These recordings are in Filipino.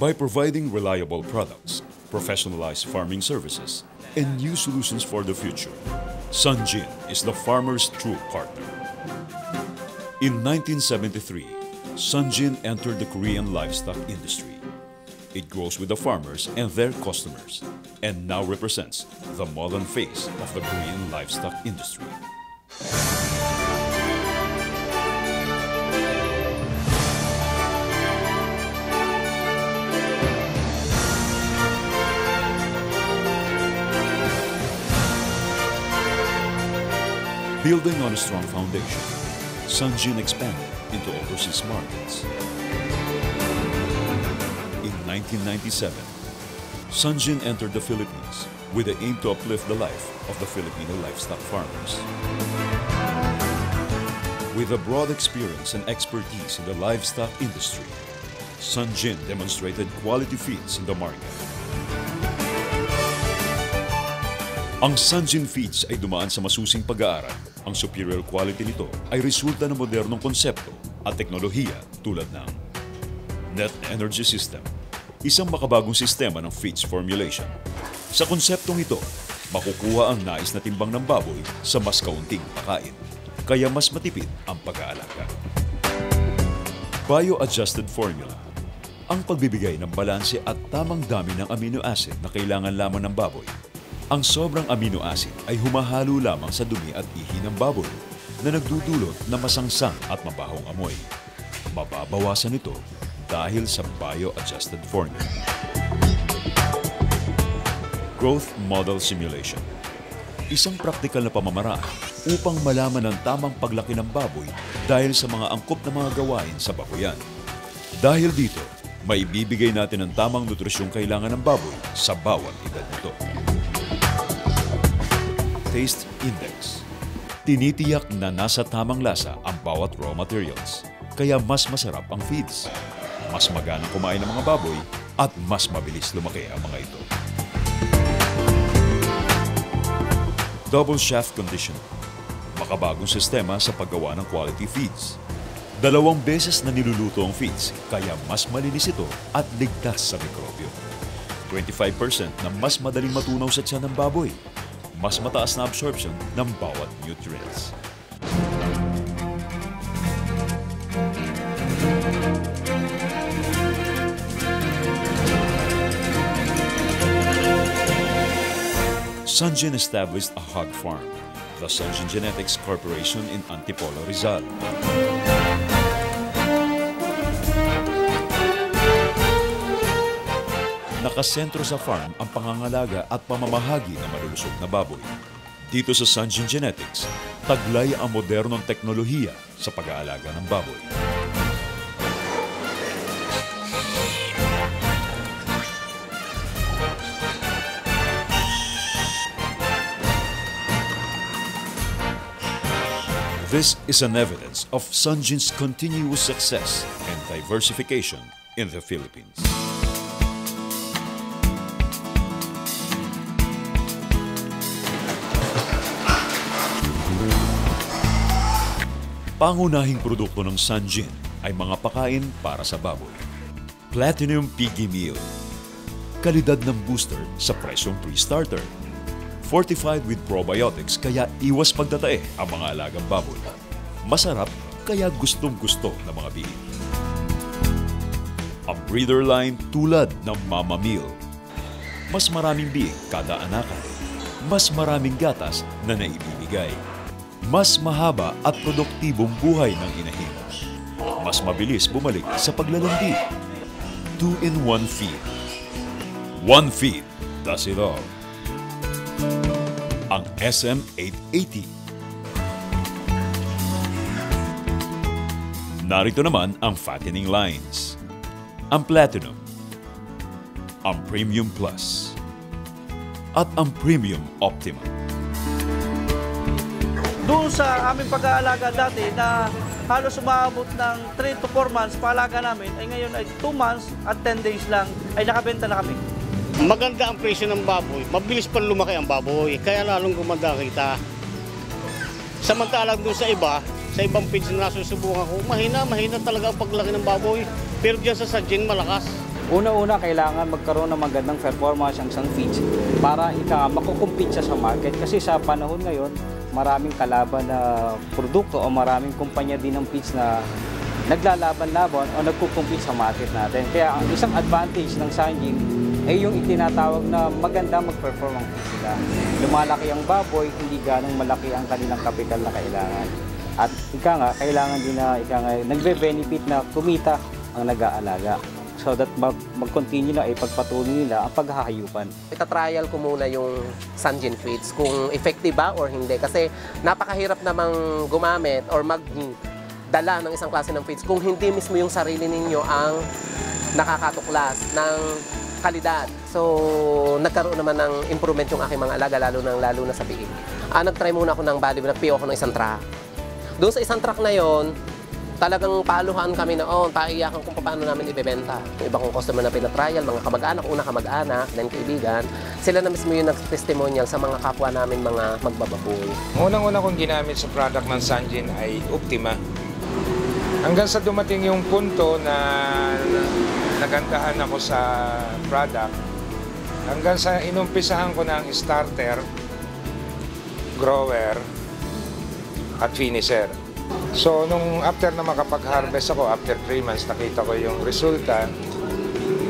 By providing reliable products, professionalized farming services, and new solutions for the future, Sunjin is the farmer's true partner. In 1973, Sunjin entered the Korean livestock industry. It grows with the farmers and their customers, and now represents the modern face of the Korean livestock industry. Building on a strong foundation, Sunjin expanded into overseas markets. In 1997, Sunjin entered the Philippines with the aim to uplift the life of the Filipino livestock farmers. With a broad experience and expertise in the livestock industry, Sunjin demonstrated quality feeds in the market. Ang Sunjin Feeds ay dumaan sa masusing pag-aaral. Ang superior quality nito ay resulta ng modernong konsepto at teknolohiya tulad ng Net Energy System, isang makabagong sistema ng feeds formulation. Sa konseptong ito, makukuha ang nais na timbang ng baboy sa mas kaunting pakain, kaya mas matipid ang pag-aalaga. Bio-adjusted formula, ang pagbibigay ng balanse at tamang dami ng amino acid na kailangan lamang ng baboy. Ang sobrang amino acid ay humahalo lamang sa dumi at ihi ng baboy na nagdudulot na masangsang at mabahong amoy. Mababawasan ito dahil sa bio-adjusted formula. Growth Model Simulation, isang praktikal na pamamaraan upang malaman ang tamang paglaki ng baboy dahil sa mga angkop na mga gawain sa baboyan. Dahil dito, maibibigay natin ang tamang nutrisyong kailangan ng baboy sa bawat edad nito. Taste Index, tinitiyak na nasa tamang lasa ang bawat raw materials, kaya mas masarap ang feeds. Mas maganang kumain ng mga baboy at mas mabilis lumaki ang mga ito. Double Shaft Conditioning, makabagong sistema sa paggawa ng quality feeds. 2 beses na niluluto ang feeds, kaya mas malinis ito at ligtas sa mikrobyo. 25% na mas madaling matunaw sa tiyan ng baboy. Mas mataas na absorption ng bawat nutrients. Sunjin established a hog farm, the Sunjin Genetics Corporation in Antipolo, Rizal. Nakasentro sa farm ang pangangalaga at pamamahagi ng malulusog na baboy. Dito sa Sunjin Genetics, taglay ang modernong teknolohiya sa pag-aalaga ng baboy. This is an evidence of Sunjin's continuous success and diversification in the Philippines. Pangunahing produkto ng Sunjin ay mga pakain para sa baboy. Platinum Piggy Meal, kalidad ng booster sa presyong pre-starter. Fortified with probiotics kaya iwas pagtatae ang mga alagang baboy. Masarap kaya gustong-gusto ng mga bihik. Ang breeder line tulad ng Mama Meal. Mas maraming bihik kada anakan. Mas maraming gatas na naibibigay. Mas mahaba at produktibong buhay ng inahin. Mas mabilis bumalik sa paglalandi. 2-in-1 feed. One feed does it all. Ang SM880. Narito naman ang fattening lines. Ang Platinum, ang Premium Plus, at ang Premium Optimum. Doon sa aming pag-aalaga dati na halos umabot ng 3 to 4 months paalaga namin, ay ngayon ay 2 months at 10 days lang ay nakabenta na kami. Maganda ang presyo ng baboy, mabilis pa lumaki ang baboy, kaya lalong gumanda kita. Samantalang doon sa ibang feeds na nasusubukan ko, mahina talaga ang paglaki ng baboy. Pero diyan sa Sunjin malakas. Una-una, kailangan magkaroon ng magandang performance ang isang feeds para makukumpete siya sa market. Kasi sa panahon ngayon, maraming kalaban na produkto o maraming kumpanya din ng feeds na naglalaban-laban o nagkukumpete sa market natin. Kaya ang isang advantage ng Sanjin ay yung itinatawag na maganda mag-perform ang feeds nila. Lumalaki ang baboy, hindi ganong malaki ang kanilang capital na kailangan. At kailangan din na nagbe-benefit na kumita ang nag-aalaga. So that mag-continue na ipagpatuloy nila ang paghahayupan. Itatrial ko muna yung Sanjin feeds kung effective ba or hindi. Kasi napakahirap namang gumamit or magdala ng isang klase ng feeds kung hindi mismo yung sarili ninyo ang nakakatuklas ng kalidad. So, nagkaroon naman ng improvement yung aking mga alaga, lalo na sa biig. Nag-try muna ako ng body, nag-PO ako ng isang truck. Doon sa isang truck na yon, talagang paluhan kami noon, paiyakan kung paano namin ibebenta. Yung iba kong customer na pinatrial, mga kamag-anak, kamag-anak, then kaibigan, sila na mismo yung nag-testimonial sa mga kapwa namin mga magbababoy. Unang-una kong ginamit sa product ng Sanjin ay Optima. Hanggang sa dumating yung punto na nagandahan ako sa product, hanggang sa inumpisahan ko ng starter, grower, at finisher. So, nung after na makapag-harvest ako, after 3 months, nakita ko yung resulta,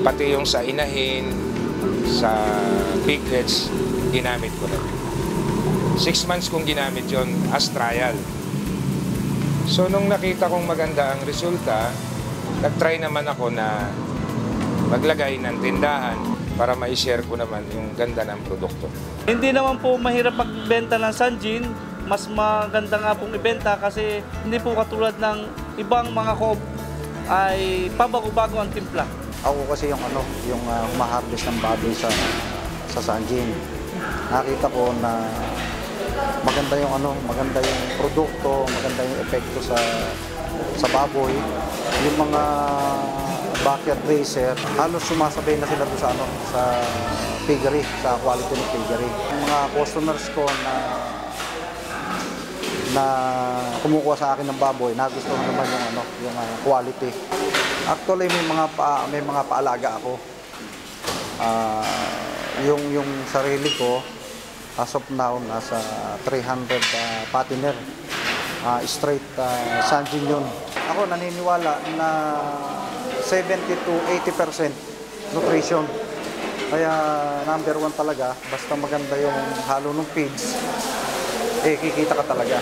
pati yung sa inahin, sa piglets, ginamit ko na. 6 months kong ginamit yon as trial. So, nung nakita kong maganda ang resulta, nag-try naman ako na maglagay ng tindahan para ma-share ko naman yung ganda ng produkto. Hindi naman po mahirap magbenta ng Sanjin. Mas maganda nga pong ibenta kasi hindi po katulad ng ibang mga co-op ay pabago-bago ang timpla. Ako kasi yung humaharvest ng baboy sa Sanjin. Nakita ko na maganda yung produkto, maganda yung epekto sa baboy. Yung mga backyard racer, halos sumasabay na sila doon sa piggery, sa quality ng piggery. Yung mga customers ko na kumukuha sa akin ng baboy, nagustuhan naman yung quality. Actually, may mga paalaga ako. Yung sarili ko, as of now, nasa 300 patiner. Straight Sanjin yun. Ako naniniwala na 70 to 80% nutrition. Kaya number 1 talaga, basta maganda yung halo ng feeds, kikita ka talaga.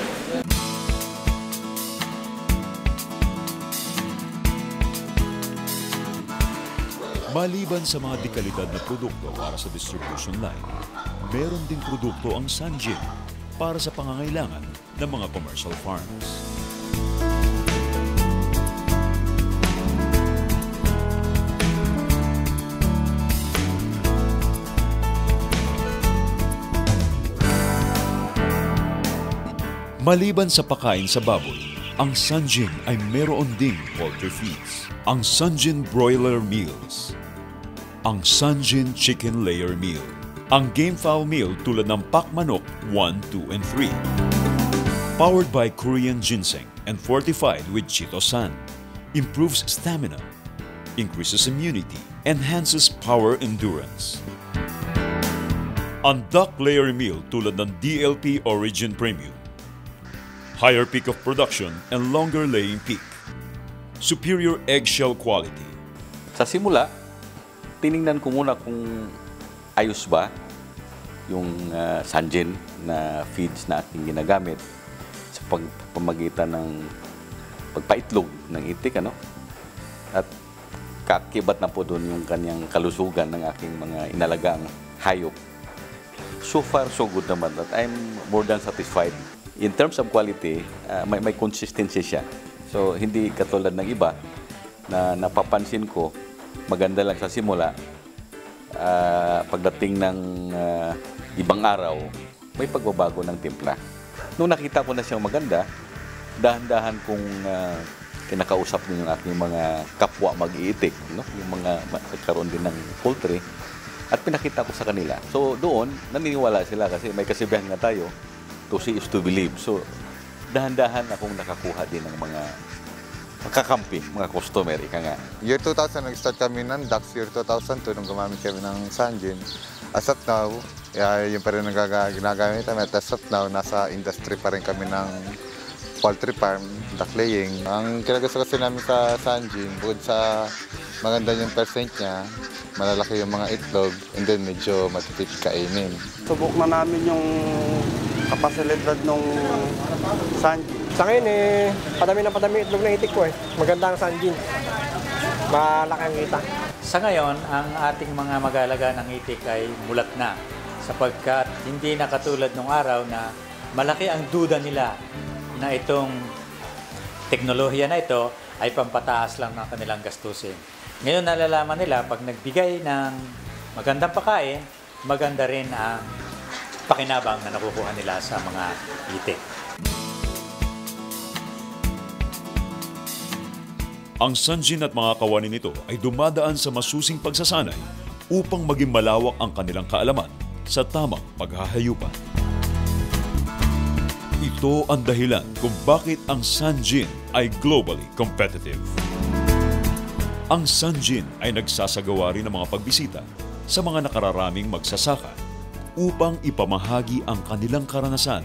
Maliban sa mga dekalidad na produkto para sa distribution line, meron ding produkto ang Sanjin para sa pangangailangan ng mga commercial farms. Maliban sa pagkain sa baboy, ang Sanjin ay meron ding poultry feeds. Ang Sanjin Broiler Meals, ang Sanjin Chicken Layer Meal, ang Game Fowl Meal tulad ng Pak Manok 1, 2, and 3. Powered by Korean ginseng and fortified with chitosan, improves stamina, increases immunity, enhances power endurance. Ang Duck Layer Meal tulad ng DLP Origin Premium, higher peak of production and longer laying peak. Superior eggshell quality. Sa simula, tiningnan ko muna kung ayos ba yung Sanjin na feeds na aking ginagamit sa pamagitan ng pagpaitlog ng itik, At kakibat na po doon yung kanyang kalusugan ng aking mga inalagang hayop. So far, so good naman that I'm more than satisfied. In terms of quality, may consistency siya. So, hindi katulad ng iba na napapansin ko, maganda lang sa simula. Pagdating ng ibang araw, may pagbabago ng timpla. Nung nakita ko na siyang maganda, dahan-dahan kong kinakausap din yung aking mga kapwa mag-iitik, yung mga nagkaroon din ng poultry, at pinakita ko sa kanila. So, doon, naniniwala sila kasi may kasibihan nga tayo, to see is to believe. So, dahan-dahan akong nakakuha din ng mga makakampi, mga customer, ika nga. Year 2000, nag-start kami ng DAX. Year 2002, nung gumamit kami ng Sanjin. As of now, yun pa rin ang ginagamit namin. As of now, nasa industry pa rin kami ng poultry farm, duck laying. Ang kinagusto kasi namin sa Sanjin, bukod sa maganda yung percent niya, malalaki yung mga itlog, and then medyo matitipid kainin. Subok na namin yung kapasilidad ng Sanjin. Sa ngayon padami itlog na itik ko Maganda ang Sanjin. Malaki ang kita. Sa ngayon, ang ating mga mag-aalaga ng itik ay mulat na sapagkat hindi na katulad nung araw na malaki ang duda nila na itong teknolohiya na ito ay pampataas lang ng kanilang gastusin. Ngayon nalalaman nila pag nagbigay ng magandang pagkain, maganda rin ang pakinabang na nakukuha nila sa mga itik. Ang Sanjin at mga kawani nito ay dumadaan sa masusing pagsasanay upang maging malawak ang kanilang kaalaman sa tamang paghahayupan. Ito ang dahilan kung bakit ang Sanjin ay globally competitive. Ang Sanjin ay nagsasagawa rin ng mga pagbisita sa mga nakararaming magsasaka upang ipamahagi ang kanilang karanasan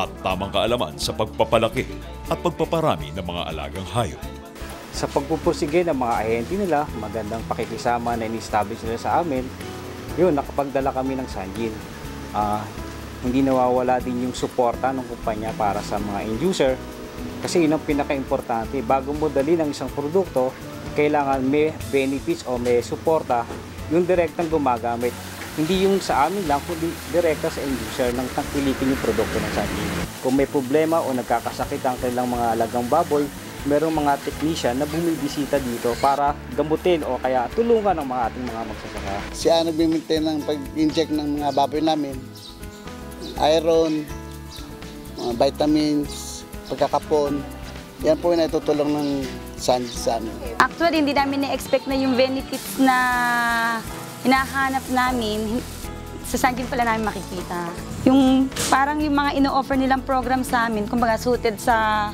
at tamang kaalaman sa pagpapalaki at pagpaparami ng mga alagang hayop. Sa pagpupursige ng mga ahente nila, magandang pakikisama na in-establish nila sa amin, yun, nakapagdala kami ng Sanjin. Hindi nawawala din yung suporta ng kumpanya para sa mga end user kasi yun ang pinaka-importante. Bago mo dali ng isang produkto, kailangan may benefits o may suporta yung direktang gumagamit. Hindi yung sa amin lang, kundi direkta sa end user nang tangkilikin yung produkto ng Sanjin. Kung may problema o nagkakasakit ang kanilang mga alagang baboy, merong mga technician na bumibisita dito para gamutin o kaya tulungan ng mga ating mga magsasaka. Siya nag-maintain ng pag-inject ng mga baboy namin. Iron, mga vitamins, pagkakapon. Yan po yung natutulong ng Sanjin sa amin. Actually, hindi namin na-expect na yung benefits na hinahanap namin, sa Sanjin pala namin makikita. Yung parang yung mga ino-offer nilang program sa amin, kumbaga suited sa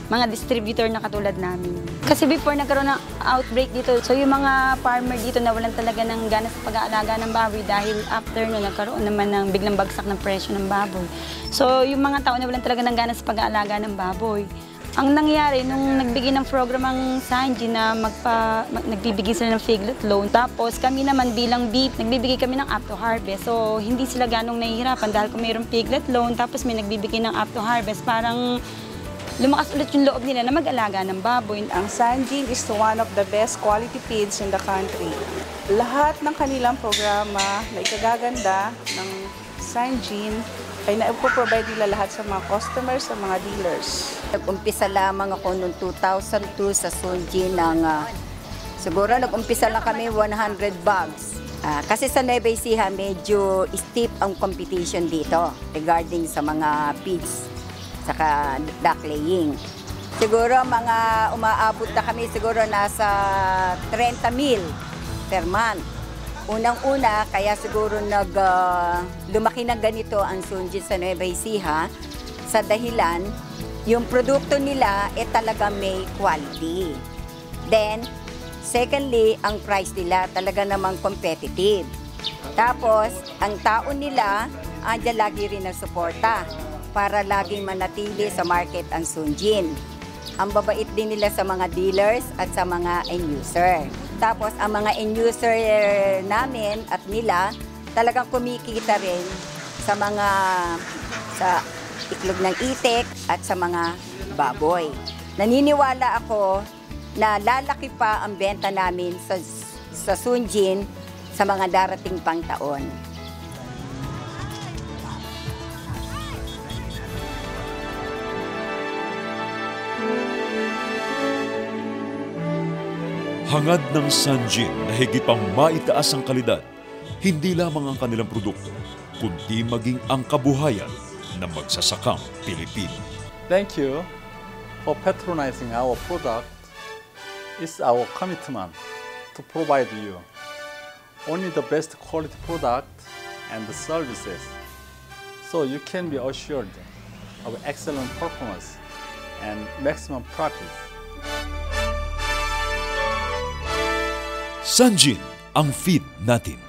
mga distributor na katulad namin. Kasi before nagkaroon ng outbreak dito, so yung mga farmer dito nawalan talaga ng gana sa pag-aalaga ng baboy dahil after no, nagkaroon naman ng biglang bagsak ng presyo ng baboy. So yung mga tao nawalan talaga ng gana sa pag-aalaga ng baboy. Ang nangyari, nung nagbigay ng program ang Sanjin na nagbibigay sila ng piglet loan, tapos kami naman bilang beef, nagbibigay kami ng up to harvest. So hindi sila ganong nahihirapan dahil kung mayroong piglet loan, tapos may nagbibigay ng up to harvest, parang lumakas ulit yung loob nila na mag-alaga ng baboy. Ang Sanjin is one of the best quality feeds in the country. Lahat ng kanilang programa na ikagaganda ng Sanjin ay na-provide nila lahat sa mga customers, sa mga dealers. Nag-umpisa lamang ako noong 2002 sa Sanjin siguro nag-umpisa lang kami 100 bags. Kasi sa Nueva Ecija medyo steep ang competition dito regarding sa mga feeds saka duck laying. Siguro mga umaabot na kami siguro nasa 30,000 per month. Unang-una, kaya siguro lumaki ng ganito ang Sanjin sa Nueva Ecija sa dahilan yung produkto nila talaga may quality. Then, secondly, ang price nila talaga namang competitive. Tapos, ang tao nila, andyan lagi rin ang suporta para laging manatili sa market ang Sanjin. Ang babait din nila sa mga dealers at sa mga end user. Tapos ang mga end user namin at nila talagang kumikita rin sa itlog ng itik at sa mga baboy. Naniniwala ako na lalaki pa ang benta namin sa Sanjin sa mga darating pang taon. Hangad ng Sanjin na higit pang maitaas ang kalidad, hindi lamang ang kanilang produkto, kundi maging ang kabuhayan ng magsasakang Pilipino. Thank you for patronizing our product. It's our commitment to provide you only the best quality product and services, so you can be assured of excellent performance and maximum profits. Sanjin, ang feed natin.